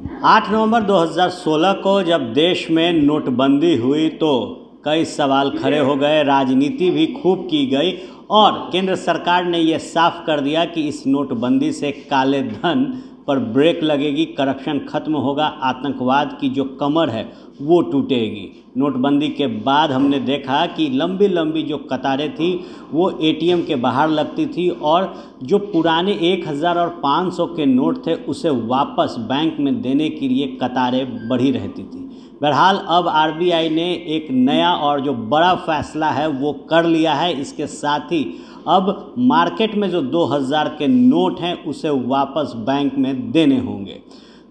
8 नवंबर 2016 को जब देश में नोटबंदी हुई तो कई सवाल खड़े हो गए, राजनीति भी खूब की गई और केंद्र सरकार ने यह साफ कर दिया कि इस नोटबंदी से काले धन पर ब्रेक लगेगी, करप्शन खत्म होगा, आतंकवाद की जो कमर है वो टूटेगी। नोटबंदी के बाद हमने देखा कि लंबी लंबी जो कतारें थी वो एटीएम के बाहर लगती थी और जो पुराने 1000 और 500 के नोट थे उसे वापस बैंक में देने के लिए कतारें बढ़ी रहती थी। बहरहाल अब आरबीआई ने एक नया और जो बड़ा फैसला है वो कर लिया है। इसके साथ ही अब मार्केट में जो 2000 के नोट हैं उसे वापस बैंक में देने होंगे।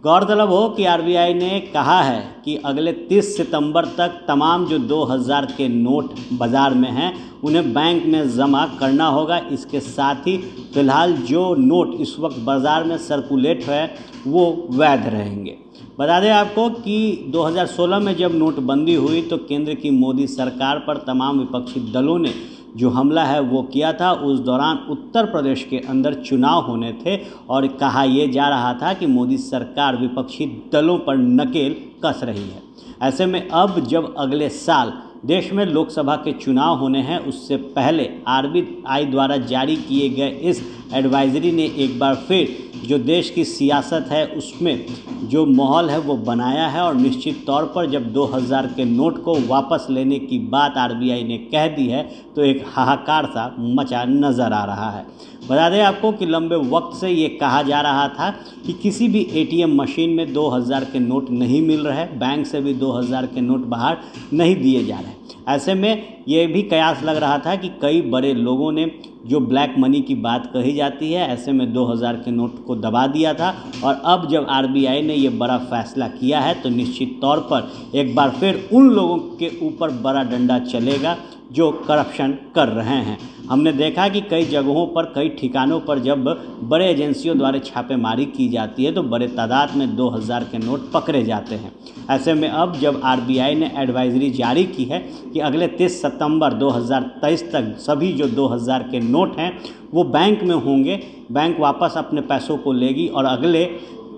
गौरतलब हो कि आरबीआई ने कहा है कि अगले 30 सितंबर तक तमाम जो 2000 के नोट बाज़ार में हैं उन्हें बैंक में जमा करना होगा। इसके साथ ही फिलहाल जो नोट इस वक्त बाज़ार में सर्कुलेट है वो वैध रहेंगे। बता दें आपको कि 2016 में जब नोटबंदी हुई तो केंद्र की मोदी सरकार पर तमाम विपक्षी दलों ने जो हमला है वो किया था। उस दौरान उत्तर प्रदेश के अंदर चुनाव होने थे और कहा यह जा रहा था कि मोदी सरकार विपक्षी दलों पर नकेल कस रही है। ऐसे में अब जब अगले साल देश में लोकसभा के चुनाव होने हैं उससे पहले आरबीआई द्वारा जारी किए गए इस एडवाइजरी ने एक बार फिर जो देश की सियासत है उसमें जो माहौल है वो बनाया है और निश्चित तौर पर जब 2000 के नोट को वापस लेने की बात आरबीआई ने कह दी है तो एक हाहाकार सा मचा नज़र आ रहा है। बता दें आपको कि लंबे वक्त से ये कहा जा रहा था कि किसी भी एटीएम मशीन में 2000 के नोट नहीं मिल रहे, बैंक से भी 2000 के नोट बाहर नहीं दिए जा रहे। ऐसे में ये भी कयास लग रहा था कि कई बड़े लोगों ने जो ब्लैक मनी की बात कही जाती है ऐसे में 2000 के नोट को दबा दिया था और अब जब आरबीआई ने ये बड़ा फैसला किया है तो निश्चित तौर पर एक बार फिर उन लोगों के ऊपर बड़ा डंडा चलेगा जो करप्शन कर रहे हैं। हमने देखा कि कई जगहों पर कई ठिकानों पर जब बड़े एजेंसियों द्वारा छापेमारी की जाती है तो बड़े तादाद में 2000 के नोट पकड़े जाते हैं। ऐसे में अब जब आरबीआई ने एडवाइजरी जारी की है कि अगले 30 सितंबर 2023 तक सभी जो 2000 के नोट हैं वो बैंक में होंगे, बैंक वापस अपने पैसों को लेगी और अगले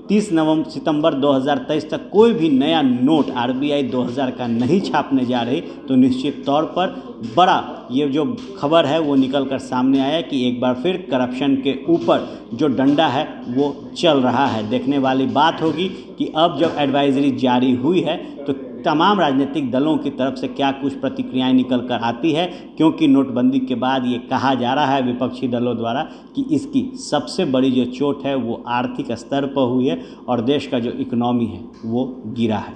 30 सितंबर 2023 तक कोई भी नया नोट आरबीआई 2000 का नहीं छापने जा रही तो निश्चित तौर पर बड़ा ये जो खबर है वो निकल कर सामने आया कि एक बार फिर करप्शन के ऊपर जो डंडा है वो चल रहा है। देखने वाली बात होगी कि अब जब एडवाइजरी जारी हुई है तो तमाम राजनीतिक दलों की तरफ से क्या कुछ प्रतिक्रियाएं निकल कर आती है, क्योंकि नोटबंदी के बाद ये कहा जा रहा है विपक्षी दलों द्वारा कि इसकी सबसे बड़ी जो चोट है वो आर्थिक स्तर पर हुई है और देश का जो इकोनॉमी है वो गिरा है।